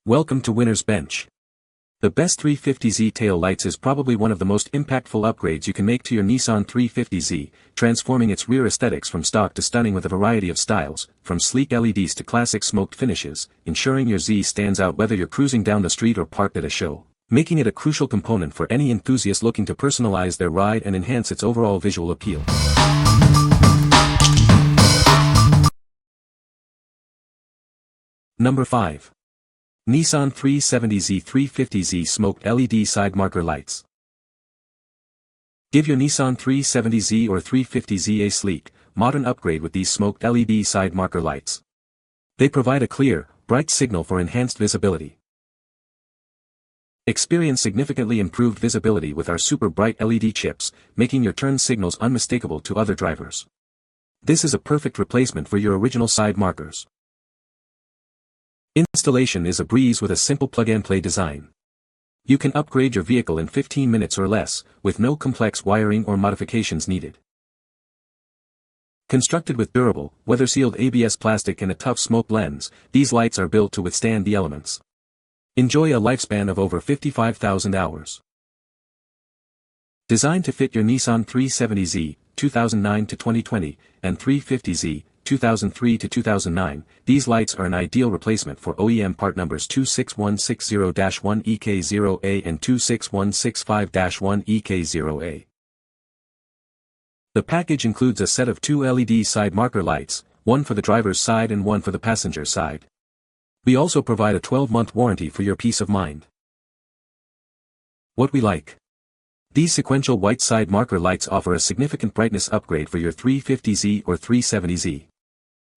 Welcome to Winner's Bench. The best 350Z tail lights is probably one of the most impactful upgrades you can make to your Nissan 350Z, transforming its rear aesthetics from stock to stunning with a variety of styles, from sleek LEDs to classic smoked finishes, ensuring your Z stands out whether you're cruising down the street or parked at a show, making it a crucial component for any enthusiast looking to personalize their ride and enhance its overall visual appeal. Number 5. Nissan 370Z 350Z Smoked LED Side Marker Lights. Give your Nissan 370Z or 350Z a sleek, modern upgrade with these smoked LED side marker lights. They provide a clear, bright signal for enhanced visibility. Experience significantly improved visibility with our super bright LED chips, making your turn signals unmistakable to other drivers. This is a perfect replacement for your original side markers. Installation is a breeze with a simple plug-and-play design. You can upgrade your vehicle in 15 minutes or less, with no complex wiring or modifications needed. Constructed with durable, weather-sealed ABS plastic and a tough smoke lens, these lights are built to withstand the elements. Enjoy a lifespan of over 55,000 hours. Designed to fit your Nissan 370Z, 2009 to 2020, and 350Z, 2003 to 2009, these lights are an ideal replacement for OEM part numbers 26160-1EK0A and 26165-1EK0A. The package includes a set of two LED side marker lights, one for the driver's side and one for the passenger's side. We also provide a 12-month warranty for your peace of mind. What we like. These sequential white side marker lights offer a significant brightness upgrade for your 350Z or 370Z.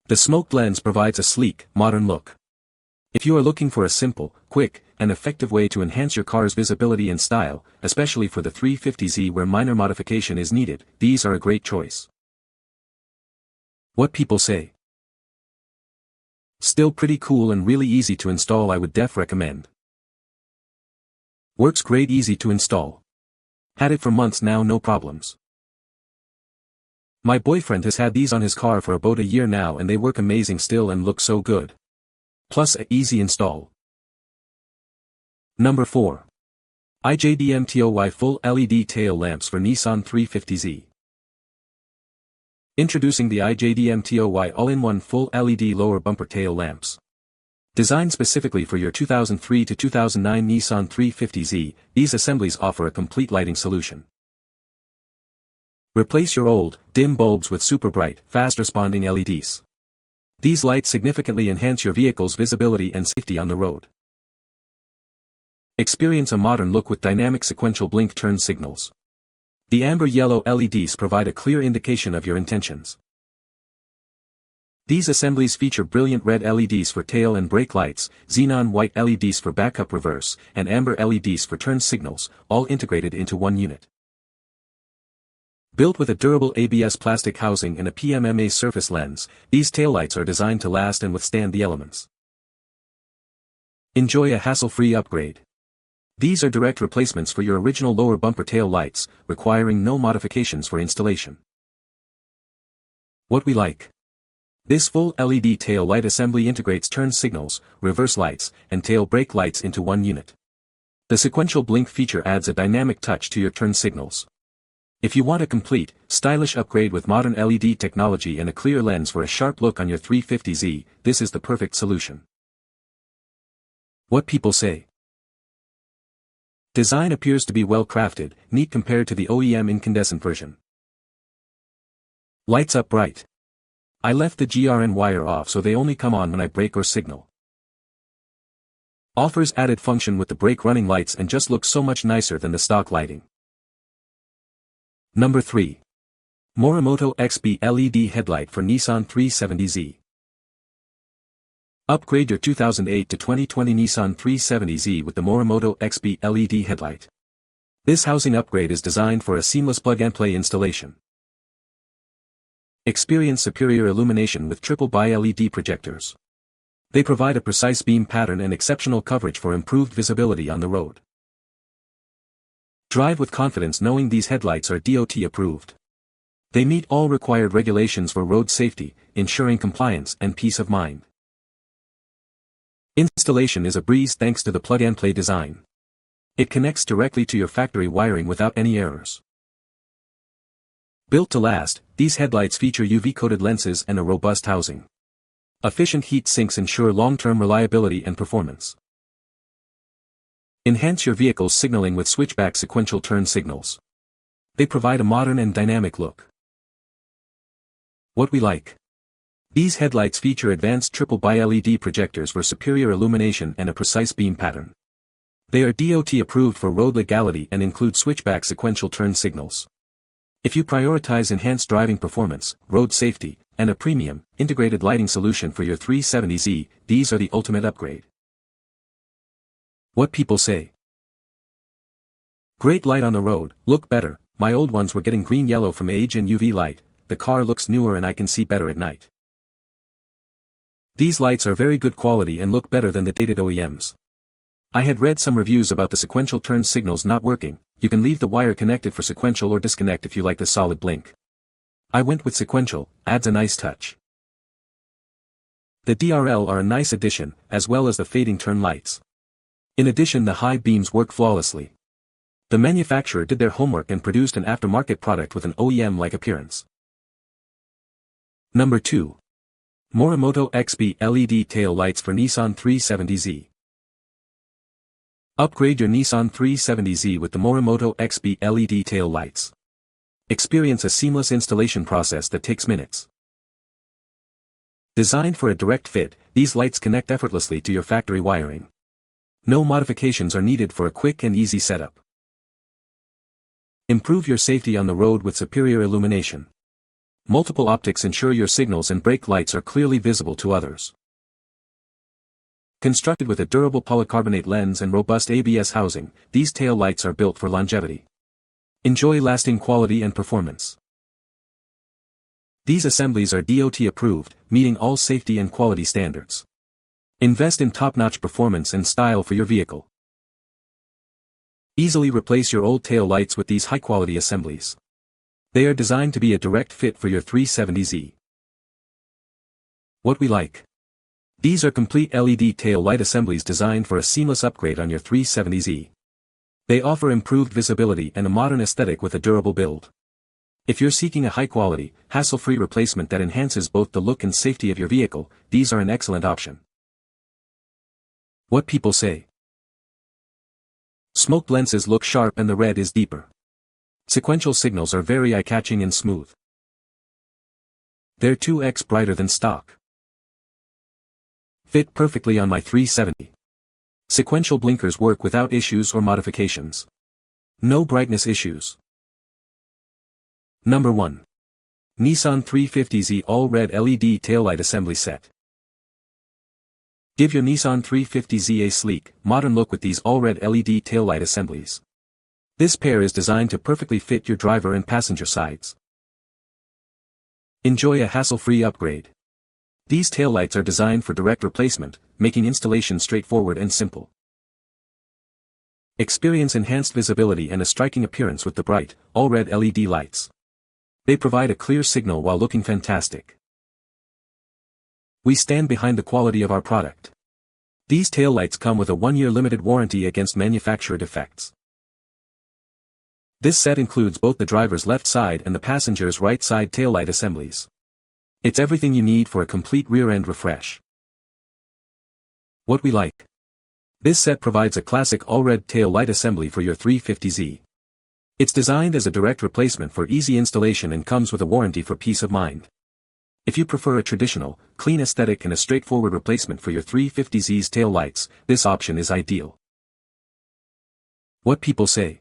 The smoked lens provides a sleek, modern look. If you are looking for a simple, quick, and effective way to enhance your car's visibility and style, especially for the 350Z where minor modification is needed, these are a great choice. What people say. Still pretty cool and really easy to install. I would def recommend. Works great, easy to install. Had it for months now, no problems. My boyfriend has had these on his car for about a year now and they work amazing still and look so good. Plus a easy install. Number 4. iJDMTOY Full LED Tail Lamps for Nissan 350Z. Introducing the iJDMTOY All-in-One Full LED Lower Bumper Tail Lamps. Designed specifically for your 2003 to 2009 Nissan 350Z, these assemblies offer a complete lighting solution. Replace your old, dim bulbs with super bright, fast-responding LEDs. These lights significantly enhance your vehicle's visibility and safety on the road. Experience a modern look with dynamic sequential blink turn signals. The amber yellow LEDs provide a clear indication of your intentions. These assemblies feature brilliant red LEDs for tail and brake lights, xenon white LEDs for backup reverse, and amber LEDs for turn signals, all integrated into one unit. Built with a durable ABS plastic housing and a PMMA surface lens, these taillights are designed to last and withstand the elements. Enjoy a hassle-free upgrade. These are direct replacements for your original lower bumper tail lights, requiring no modifications for installation. What we like. This full LED tail light assembly integrates turn signals, reverse lights, and tail brake lights into one unit. The sequential blink feature adds a dynamic touch to your turn signals. If you want a complete, stylish upgrade with modern LED technology and a clear lens for a sharp look on your 350Z, this is the perfect solution. What people say. Design appears to be well crafted, neat compared to the OEM incandescent version. Lights up bright. I left the GRN wire off so they only come on when I brake or signal. Offers added function with the brake running lights and just looks so much nicer than the stock lighting. Number 3. Morimoto XB LED Headlight for Nissan 370Z. Upgrade your 2008 to 2020 Nissan 370Z with the Morimoto XB LED headlight. This housing upgrade is designed for a seamless plug-and-play installation. Experience superior illumination with triple bi-LED projectors. They provide a precise beam pattern and exceptional coverage for improved visibility on the road. Drive with confidence knowing these headlights are DOT approved. They meet all required regulations for road safety, ensuring compliance and peace of mind. Installation is a breeze thanks to the plug-and-play design. It connects directly to your factory wiring without any errors. Built to last, these headlights feature UV-coated lenses and a robust housing. Efficient heat sinks ensure long-term reliability and performance. Enhance your vehicle's signaling with switchback sequential turn signals. They provide a modern and dynamic look. What we like. These headlights feature advanced triple bi-LED projectors for superior illumination and a precise beam pattern. They are DOT approved for road legality and include switchback sequential turn signals. If you prioritize enhanced driving performance, road safety, and a premium, integrated lighting solution for your 370Z, these are the ultimate upgrade. What people say. Great light on the road, look better. My old ones were getting green-yellow from age and UV light. The car looks newer and I can see better at night. These lights are very good quality and look better than the dated OEMs. I had read some reviews about the sequential turn signals not working. You can leave the wire connected for sequential or disconnect if you like the solid blink. I went with sequential, adds a nice touch. The DRL are a nice addition, as well as the fading turn lights. In addition, the high beams work flawlessly. The manufacturer did their homework and produced an aftermarket product with an OEM-like appearance. Number 2. Morimoto XB LED tail lights for Nissan 370Z. Upgrade your Nissan 370Z with the Morimoto XB LED tail lights. Experience a seamless installation process that takes minutes. Designed for a direct fit, these lights connect effortlessly to your factory wiring. No modifications are needed for a quick and easy setup. Improve your safety on the road with superior illumination. Multiple optics ensure your signals and brake lights are clearly visible to others. Constructed with a durable polycarbonate lens and robust ABS housing, these tail lights are built for longevity. Enjoy lasting quality and performance. These assemblies are DOT approved, meeting all safety and quality standards. Invest in top-notch performance and style for your vehicle. Easily replace your old tail lights with these high-quality assemblies. They are designed to be a direct fit for your 370Z. What we like. These are complete LED tail light assemblies designed for a seamless upgrade on your 370Z. They offer improved visibility and a modern aesthetic with a durable build. If you're seeking a high-quality, hassle-free replacement that enhances both the look and safety of your vehicle, these are an excellent option. What people say. Smoked lenses look sharp and the red is deeper. Sequential signals are very eye-catching and smooth. They're 2x brighter than stock. Fit perfectly on my 370. Sequential blinkers work without issues or modifications. No brightness issues. Number 1. Nissan 350Z All-Red LED Taillight Assembly Set. Give your Nissan 350Z a sleek, modern look with these all-red LED taillight assemblies. This pair is designed to perfectly fit your driver and passenger sides. Enjoy a hassle-free upgrade. These taillights are designed for direct replacement, making installation straightforward and simple. Experience enhanced visibility and a striking appearance with the bright, all-red LED lights. They provide a clear signal while looking fantastic. We stand behind the quality of our product. These taillights come with a 1-year limited warranty against manufacturer defects. This set includes both the driver's left side and the passenger's right side taillight assemblies. It's everything you need for a complete rear-end refresh. What we like. This set provides a classic all-red tail light assembly for your 350Z. It's designed as a direct replacement for easy installation and comes with a warranty for peace of mind. If you prefer a traditional, clean aesthetic and a straightforward replacement for your 350Z's tail lights, this option is ideal. What people say.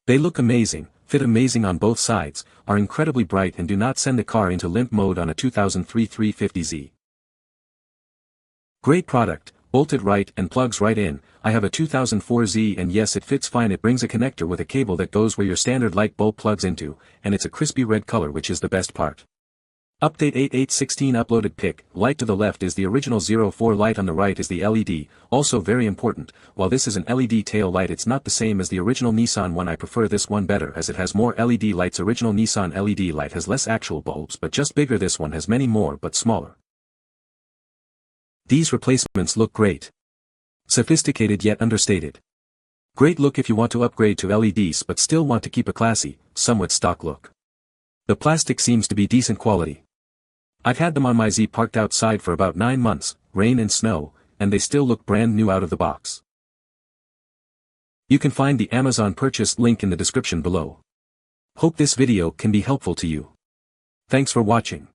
They look amazing, fit amazing on both sides, are incredibly bright and do not send the car into limp mode on a 2003 350Z. Great product, bolted right and plugs right in. I have a 2004Z and yes, it fits fine. It brings a connector with a cable that goes where your standard light bulb plugs into, and it's a crispy red color, which is the best part. Update 8816 uploaded pic. Light to the left is the original 04 light, on the right is the LED. Also very important, while this is an LED tail light, it's not the same as the original Nissan one. I prefer this one better as it has more LED lights. Original Nissan LED light has less actual bulbs but just bigger. This one has many more but smaller. These replacements look great. Sophisticated yet understated. Great look if you want to upgrade to LEDs but still want to keep a classy, somewhat stock look. The plastic seems to be decent quality. I've had them on my Z parked outside for about 9 months, rain and snow, and they still look brand new out of the box. You can find the Amazon purchase link in the description below. Hope this video can be helpful to you. Thanks for watching.